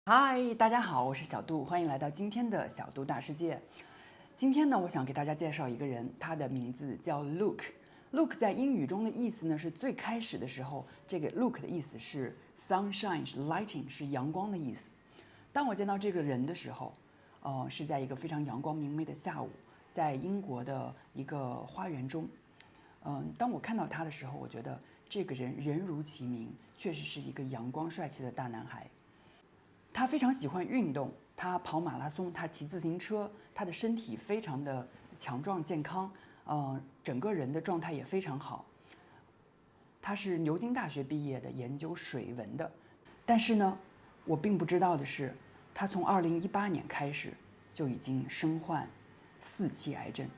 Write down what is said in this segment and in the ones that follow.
嗨，大家好，我是小杜，欢迎来到今天的小杜大世界。今天呢，我想给大家介绍一个人，他的名字叫 Luke。Luke 在英语中的意思呢，是最开始的时候，这个 Luke 的意思是 sunshine， 是 lighting， 是阳光的意思。当我见到这个人的时候，是在一个非常阳光明媚的下午，在英国的一个花园中。当我看到他的时候，我觉得这个人人如其名，确实是一个阳光帅气的大男孩。他非常喜欢运动，他跑马拉松，他骑自行车，他的身体非常的强壮健康，整个人的状态也非常好。他是牛津大学毕业的，研究水文的。但是呢，我并不知道的是，他从2018年开始就已经身患4期癌症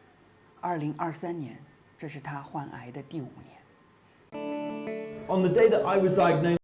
，2023年，这是他患癌的第5年。 On the day that I was diagnosed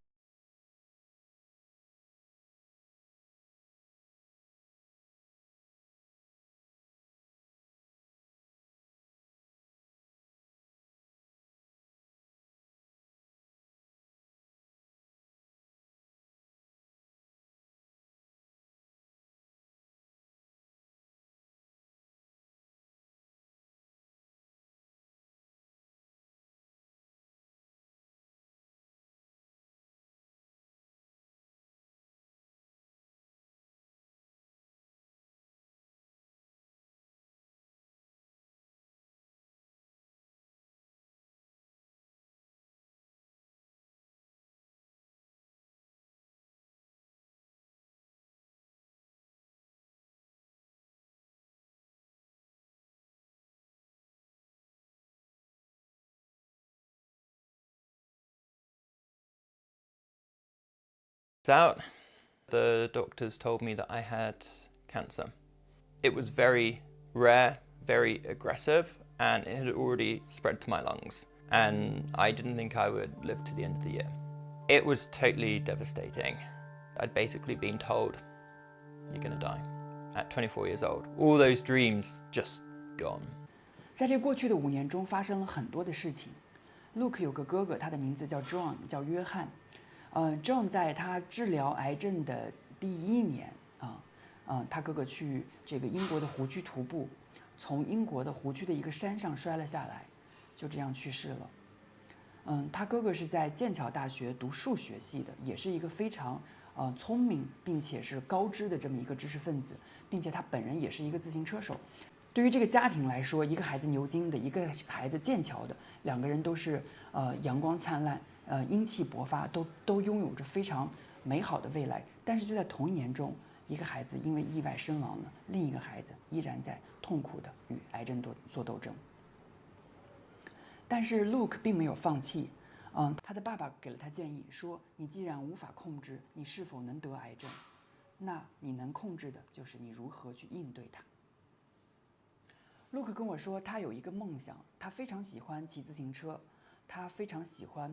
out, the doctors told me that I had cancer. It was very rare, very aggressive, and it had already spread to my lungs. And I didn't think I would live to the end of the year. It was totally devastating. I'd basically been told, you're gonna die at 24 years old. All those dreams just gone. 在这过去的5年中，发生了很多的事情。Luke 有个哥哥，他的名字叫 John， 叫约翰。John 在他治疗癌症的第1年他哥哥去这个英国的湖区徒步，从英国的湖区的一个山上摔了下来，就这样去世了。他哥哥是在剑桥大学读数学系的，也是一个非常聪明并且是高知的这么一个知识分子，并且他本人也是一个自行车手。对于这个家庭来说，一个孩子牛津的，一个孩子剑桥的，2个人都是阳光灿烂，英气勃发，都拥有着非常美好的未来。但是就在同一年中，一个孩子因为意外身亡了，另一个孩子依然在痛苦的与癌症做斗争。但是 Luke 并没有放弃，他的爸爸给了他建议，说：“你既然无法控制你是否能得癌症，那你能控制的就是你如何去应对它。” Luke 跟我说，他有一个梦想，他非常喜欢骑自行车，他非常喜欢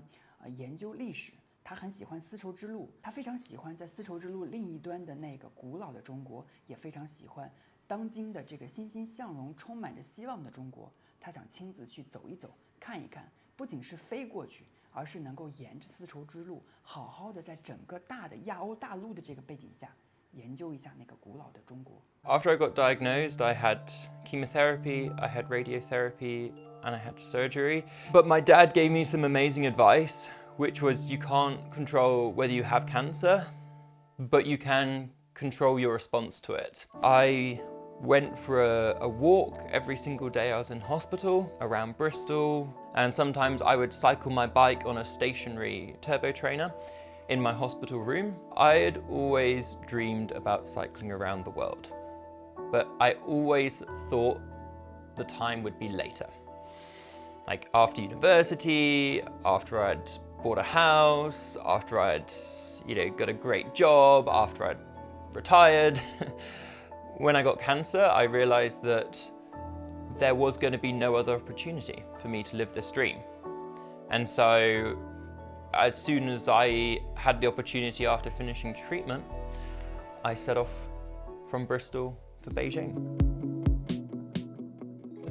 研究历史，他很喜欢丝绸之路，他非常喜欢在丝绸之路另一端的那个古老的中国，也非常喜欢当今的这个欣欣向荣、充满着希望的中国。他想亲自去走一走、看一看，不仅是飞过去，而是能够沿着丝绸之路，好好的在整个大的亚欧大陆的这个背景下，研究一下那个古老的中国。After I got diagnosed, I had chemotherapy, I had radiotherapy, and I had surgery. But my dad gave me some amazing advice, which was you can't control whether you have cancer, but you can control your response to it. I went for a walk every single day I was in hospital around Bristol, and sometimes I would cycle my bike on a stationary turbo trainer in my hospital room. I had always dreamed about cycling around the world, but I always thought the time would be later. Like after university, after I'd bought a house, after I'd, got a great job, after I'd retired. When I got cancer, I realized that there was going to be no other opportunity for me to live this dream. And so as soon as I had the opportunity after finishing treatment, I set off from Bristol for Beijing.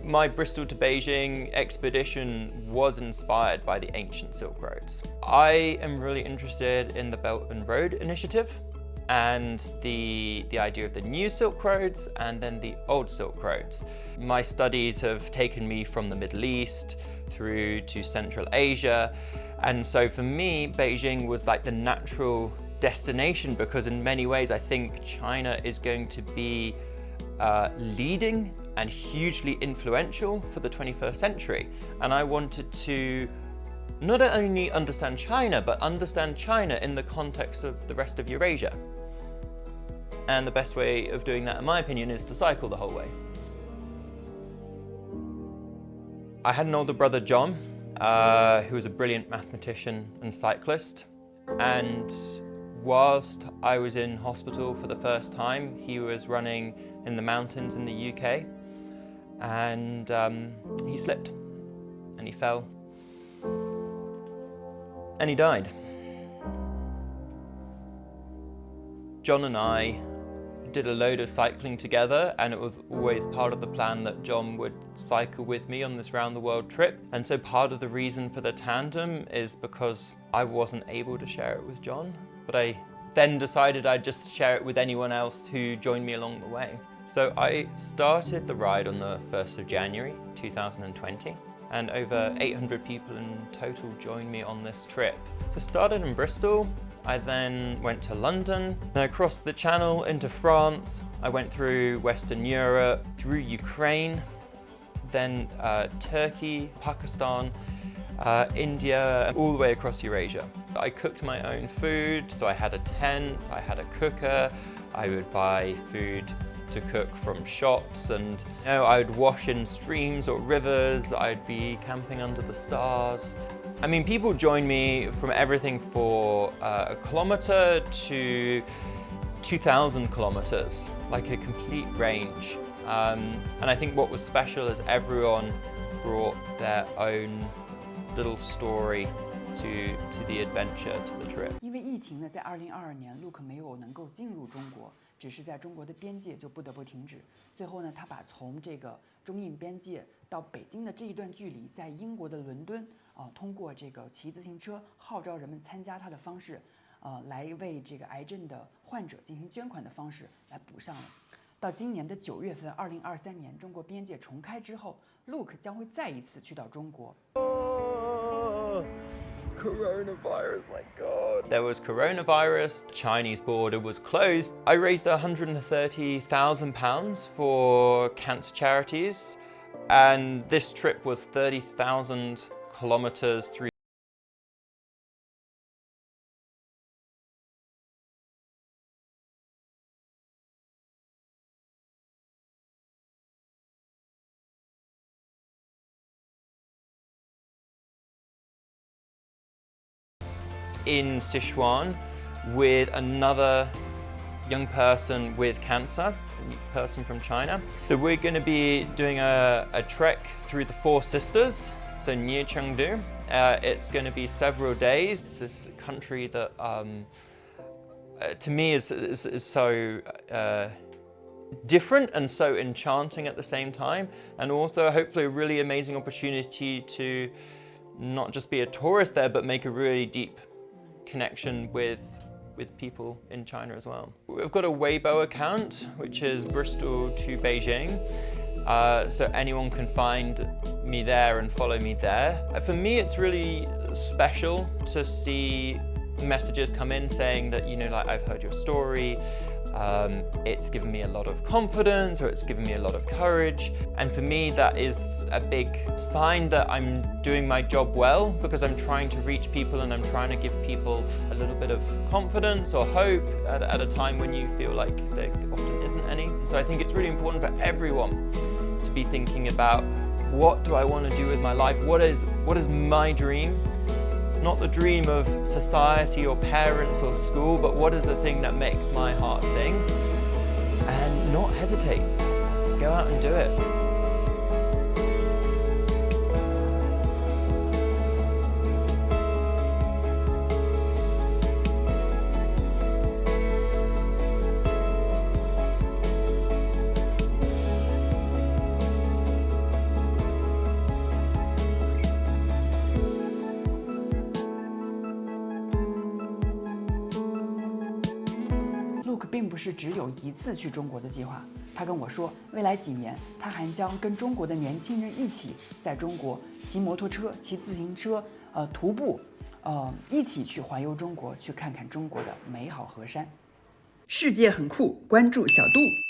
My Bristol to Beijing expedition was inspired by the ancient Silk Roads. I am really interested in the Belt and Road Initiative, and the idea of the new Silk Roads and then the old Silk Roads. My studies have taken me from the Middle East through to Central Asia, and so for me, Beijing was like the natural destination because in many ways I think China is going to be leading and hugely influential for the 21st century. And I wanted to not only understand China, but understand China in the context of the rest of Eurasia. And the best way of doing that, in my opinion, is to cycle the whole way. I had an older brother, John, who was a brilliant mathematician and cyclist. And whilst I was in hospital for the first time, he was running in the mountains in the UK. And he slipped and he fell and he died. John and I did a load of cycling together, and it was always part of the plan that John would cycle with me on this round the world trip. And so part of the reason for the tandem is because I wasn't able to share it with John, but I then decided I'd just share it with anyone else who joined me along the way. So I started the ride on the 1st of January 2020, and over 800 people in total joined me on this trip. So I started in Bristol. I then went to London, then across the Channel into France. I went through Western Europe, through Ukraine, then Turkey, Pakistan, India, all the way across Eurasia. I cooked my own food, so I had a tent, I had a cooker, I would buy food to cook from shops, and I would wash in streams or rivers, I'd be camping under the stars. I mean, people join me from everything for a kilometer to 2,000 kilometers, like a complete range. And I think what was special is everyone brought their own little story to the adventure, to the trip. 因为疫情呢，在2022年，Luke 没有能够进入中国，只是在中国的边界就不得不停止。最后呢，他把从这个中印边界到北京的这一段距离，在英国的伦敦通过这个骑自行车号召人们参加他的方式，来为这个癌症的患者进行捐款的方式来补上了。到今年的9月份，2023年中国边界重开之后，Luke 将会再一次去到中国。Coronavirus, my God. There was coronavirus, the Chinese border was closed. I raised £130,000 for cancer charities, and this trip was 30,000 kilometers through in Sichuan with another young person with cancer, a person from China. So we're going to be doing a trek through the Four Sisters, so near Chengdu. It's going to be several days. It's this country that to me is so different and so enchanting at the same time, and also hopefully a really amazing opportunity to not just be a tourist there, but make a really deep connection with people in China as well. We've got a Weibo account, which is Bristol to Beijing, so anyone can find me there and follow me there. For me, it's really special to see messages come in saying that, like, I've heard your story, it's given me a lot of confidence, or it's given me a lot of courage. And for me, that is a big sign that I'm doing my job well, because I'm trying to reach people and I'm trying to give people a little bit of confidence or hope at a time when you feel like there often isn't any. So I think it's really important for everyone to be thinking about, what do I want to do with my life? What is my dream? Not the dream of society or parents or school, but what is the thing that makes my heart sing? And not hesitate. Go out and do it. 并不是只有一次去中国的计划。他跟我说，未来几年他还将跟中国的年轻人一起在中国骑摩托车、骑自行车、徒步，一起去环游中国，去看看中国的美好河山。世界很酷，关注小杜。